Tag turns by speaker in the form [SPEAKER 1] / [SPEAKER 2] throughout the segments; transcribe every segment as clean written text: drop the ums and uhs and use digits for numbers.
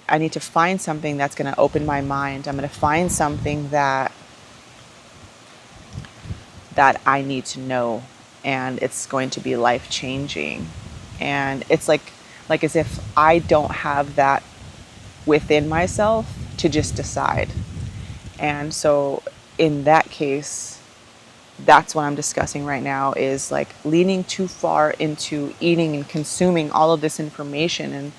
[SPEAKER 1] I need to find something that's going to open my mind. I'm going to find something that I need to know, and it's going to be life changing. And it's like as if I don't have that within myself to just decide. And so in that case, that's what I'm discussing right now, is like leaning too far into eating and consuming all of this information and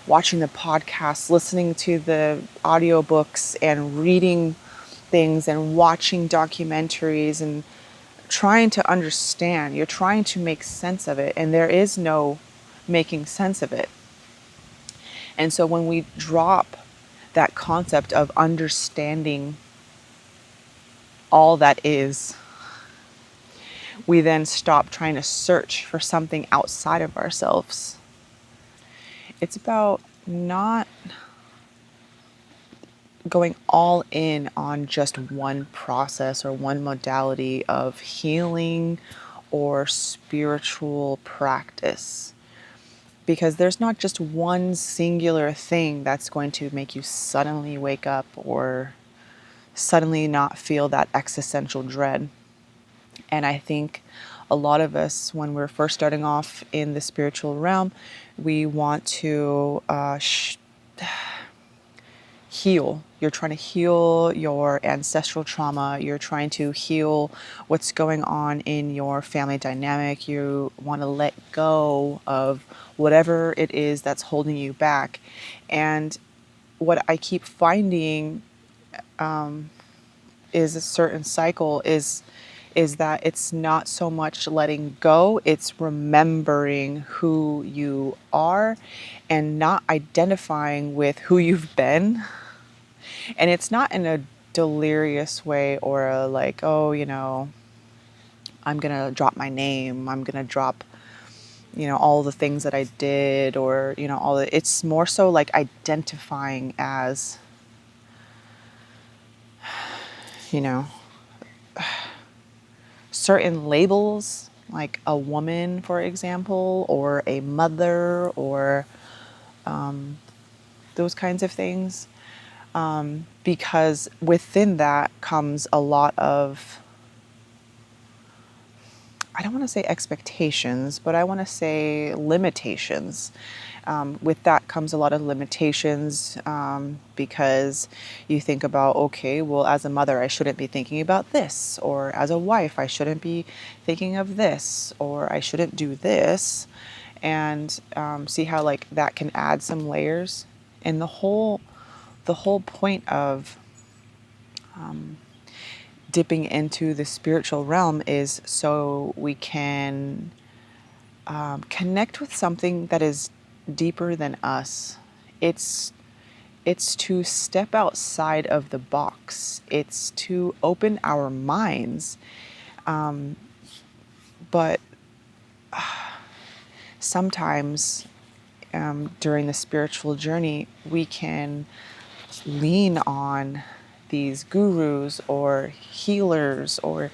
[SPEAKER 1] watching the podcasts, listening to the audiobooks and reading things and watching documentaries and trying to understand. You're trying to make sense of it, and there is no making sense of it. And so when we drop that concept of understanding all that is, we then stop trying to search for something outside of ourselves. It's about not going all in on just one process or one modality of healing or spiritual practice. Because there's not just one singular thing that's going to make you suddenly wake up or suddenly not feel that existential dread. And I think a lot of us, when we're first starting off in the spiritual realm, we want to heal. You're trying to heal your ancestral trauma. You're trying to heal what's going on in your family dynamic. You want to let go of whatever it is that's holding you back. And what I keep finding is a certain cycle is that it's not so much letting go, it's remembering who you are and not identifying with who you've been. And it's not in a delirious way or a like, oh, I'm going to drop my name, I'm going to drop, all the things that I did, or, it's more so like identifying as, you know, certain labels, like a woman, for example, or a mother, or those kinds of things. Because within that comes a lot of, I don't want to say expectations, but I want to say limitations. With that comes a lot of limitations, because you think about, okay, well, as a mother, I shouldn't be thinking about this, or as a wife, I shouldn't be thinking of this, or I shouldn't do this, and see how like that can add some layers. And the whole point of dipping into the spiritual realm is so we can connect with something that is deeper than us. It's it's to step outside of the box. It's to open our minds. But sometimes during the spiritual journey, we can lean on these gurus or healers or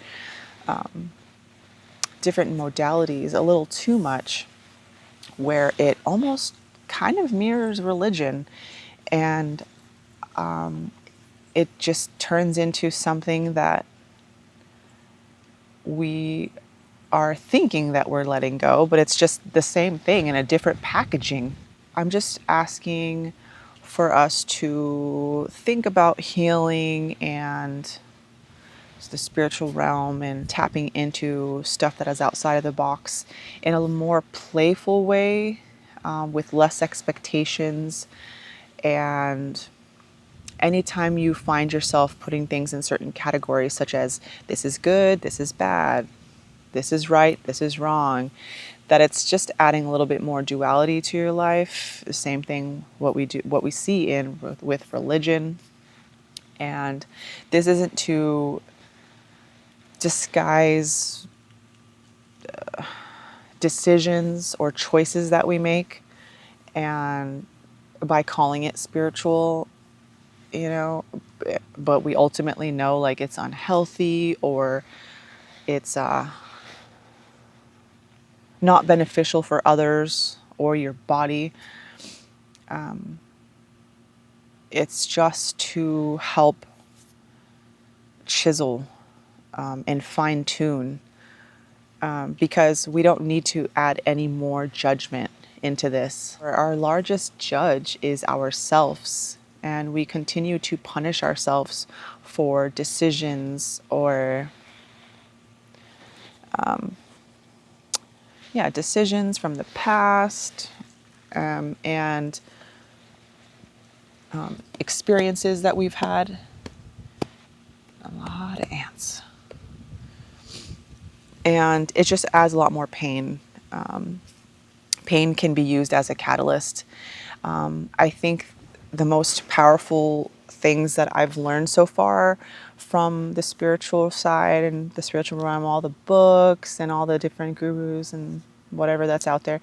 [SPEAKER 1] different modalities a little too much, where it almost kind of mirrors religion, and it just turns into something that we are thinking that we're letting go, but it's just the same thing in a different packaging. I'm just asking for us to think about healing and the spiritual realm and tapping into stuff that is outside of the box in a more playful way, with less expectations. And anytime you find yourself putting things in certain categories, such as this is good, this is bad, this is right, this is wrong, that it's just adding a little bit more duality to your life. The same thing what we see in with religion. And this isn't to disguise decisions or choices that we make, and by calling it spiritual, you know, but we ultimately know like it's unhealthy, or it's not beneficial for others or your body. It's just to help chisel and fine tune, because we don't need to add any more judgment into this. Our largest judge is ourselves, and we continue to punish ourselves for decisions or decisions from the past, and experiences that we've had. A lot of ants. And it just adds a lot more pain. Pain can be used as a catalyst. I think the most powerful things that I've learned so far from the spiritual side and the spiritual realm, all the books and all the different gurus and whatever that's out there,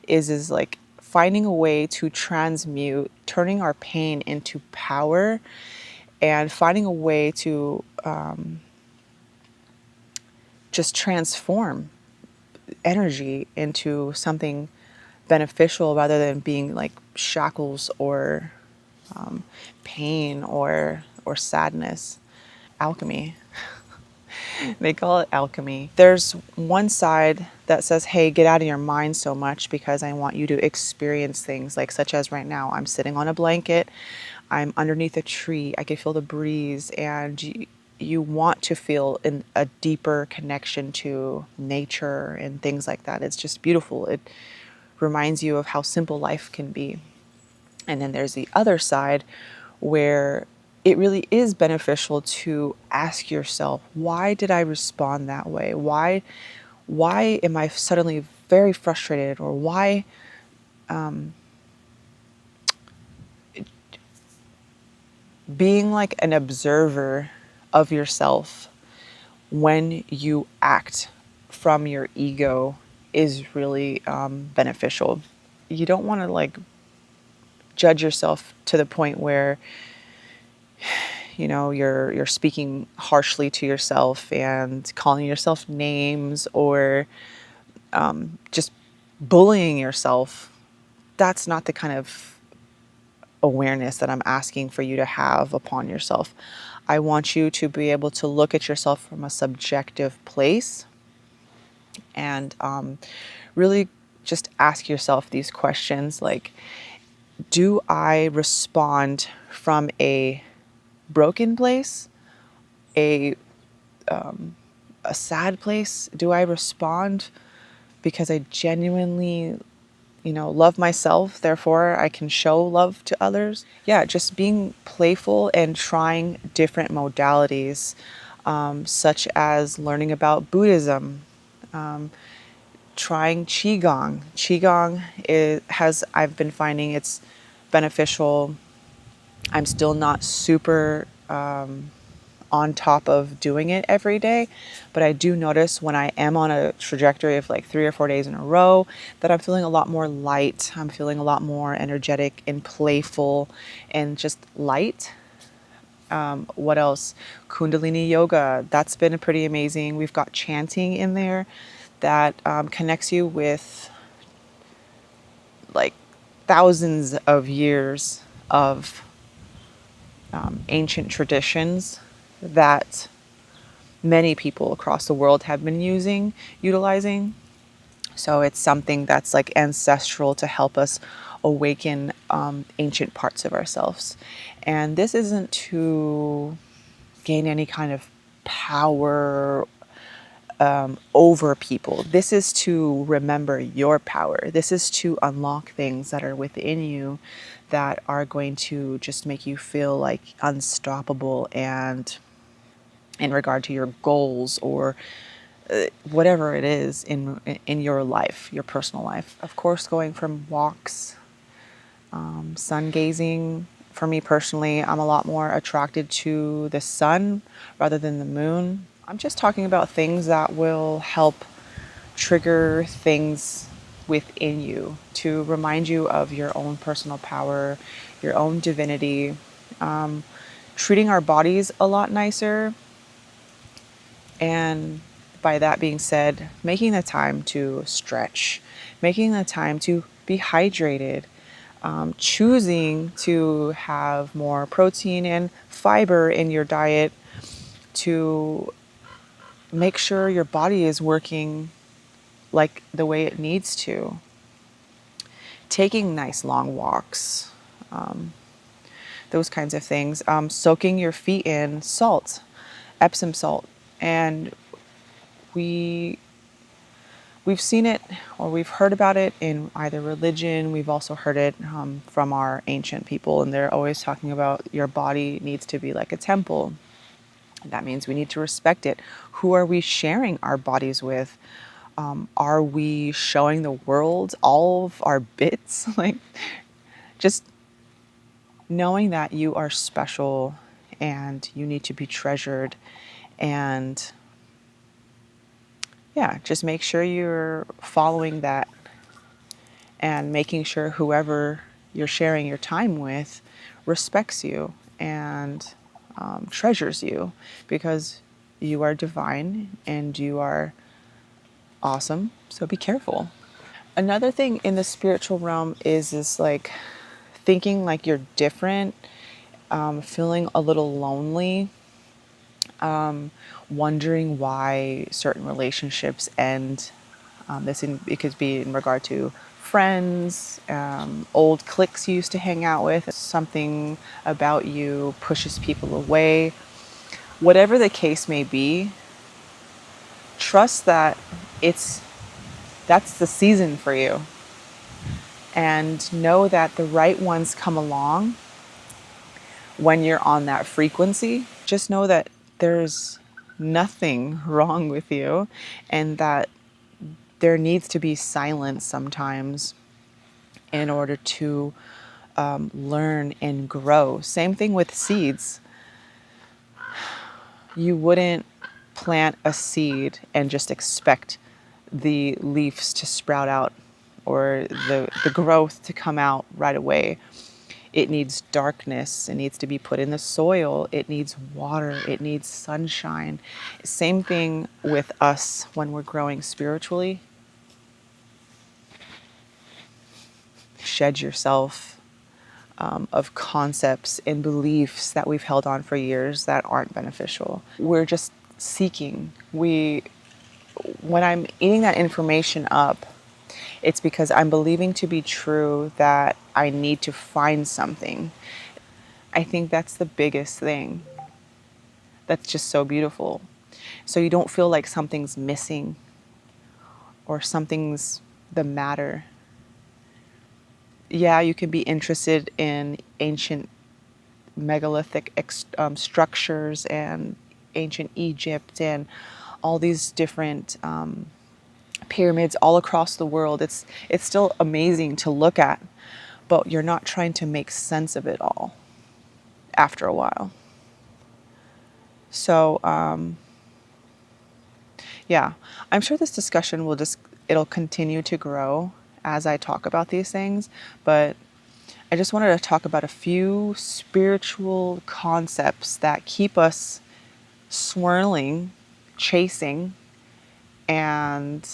[SPEAKER 1] is like finding a way to transmute, turning our pain into power, and finding a way to just transform energy into something beneficial rather than being like shackles or pain or sadness. Alchemy. They call it alchemy. There's one side that says, hey, get out of your mind so much because I want you to experience things, like such as right now, I'm sitting on a blanket, I'm underneath a tree, I can feel the breeze, and you want to feel in a deeper connection to nature and things like that. It's just beautiful. It reminds you of how simple life can be. And then there's the other side where it really is beneficial to ask yourself, why did I respond that way? Why am I suddenly very frustrated? Or why being like an observer of yourself when you act from your ego is really beneficial. You don't want to like judge yourself to the point where you're speaking harshly to yourself and calling yourself names or just bullying yourself. That's not the kind of awareness that I'm asking for you to have upon yourself. I want you to be able to look at yourself from a subjective place and really just ask yourself these questions like, do I respond from a broken place, a a sad place? Do I respond because I genuinely, love myself, therefore I can show love to others? Yeah, just being playful and trying different modalities, such as learning about Buddhism, trying Qigong. I've been finding it's beneficial. I'm still not super on top of doing it every day, but I do notice when I am on a trajectory of like 3 or 4 days in a row that I'm feeling a lot more light. I'm feeling a lot more energetic and playful and just light. What else? Kundalini yoga. That's been pretty amazing. We've got chanting in there that connects you with like thousands of years of ancient traditions that many people across the world have been utilizing. So it's something that's like ancestral to help us awaken ancient parts of ourselves. And this isn't to gain any kind of power over people. This is to remember your power. This is to unlock things that are within you that are going to just make you feel like unstoppable and in regard to your goals or whatever it is in your life, your personal life. Of course, going from walks, sun gazing. For me personally, I'm a lot more attracted to the sun rather than the moon. I'm just talking about things that will help trigger things within you to remind you of your own personal power, your own divinity, treating our bodies a lot nicer. And by that being said, making the time to stretch, making the time to be hydrated, choosing to have more protein and fiber in your diet to make sure your body is working like the way it needs to. Taking nice long walks, those kinds of things. Soaking your feet in salt, Epsom salt, and we we've seen it or we've heard about it in either religion. We've also heard it from our ancient people, and they're always talking about your body needs to be like a temple. That means we need to respect it. Who are we sharing our bodies with? Are we showing the world all of our bits? Like, just knowing that you are special and you need to be treasured. And yeah, just make sure you're following that and making sure whoever you're sharing your time with respects you and treasures you, because you are divine and you are awesome. So be careful. Another thing in the spiritual realm is this like thinking like you're different, feeling a little lonely, wondering why certain relationships end. It could be in regard to friends, old cliques you used to hang out with. Something about you pushes people away. Whatever the case may be, trust that it's that's the season for you, and know that the right ones come along when you're on that frequency. Just know that there's nothing wrong with you, and that there needs to be silence sometimes in order to learn and grow. Same thing with seeds. You wouldn't plant a seed and just expect the leaves to sprout out or the growth to come out right away. It needs darkness. It needs to be put in the soil. It needs water. It needs sunshine. Same thing with us when we're growing spiritually. Shed yourself of concepts and beliefs that we've held on for years that aren't beneficial. We're just seeking. When I'm eating that information up, it's because I'm believing to be true that I need to find something. I think that's the biggest thing. That's just so beautiful. So you don't feel like something's missing or something's the matter. Yeah, you can be interested in ancient megalithic structures and ancient Egypt and all these different pyramids all across the world. It's still amazing to look at, but you're not trying to make sense of it all after a while. So yeah, I'm sure this discussion it'll continue to grow as I talk about these things, but I just wanted to talk about a few spiritual concepts that keep us swirling, chasing, and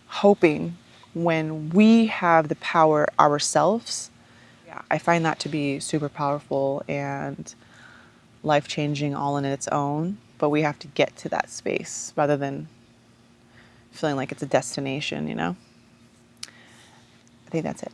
[SPEAKER 1] hoping when we have the power ourselves. Yeah, I find that to be super powerful and life changing all in its own. But we have to get to that space rather than feeling like it's a destination, you know? I think that's it.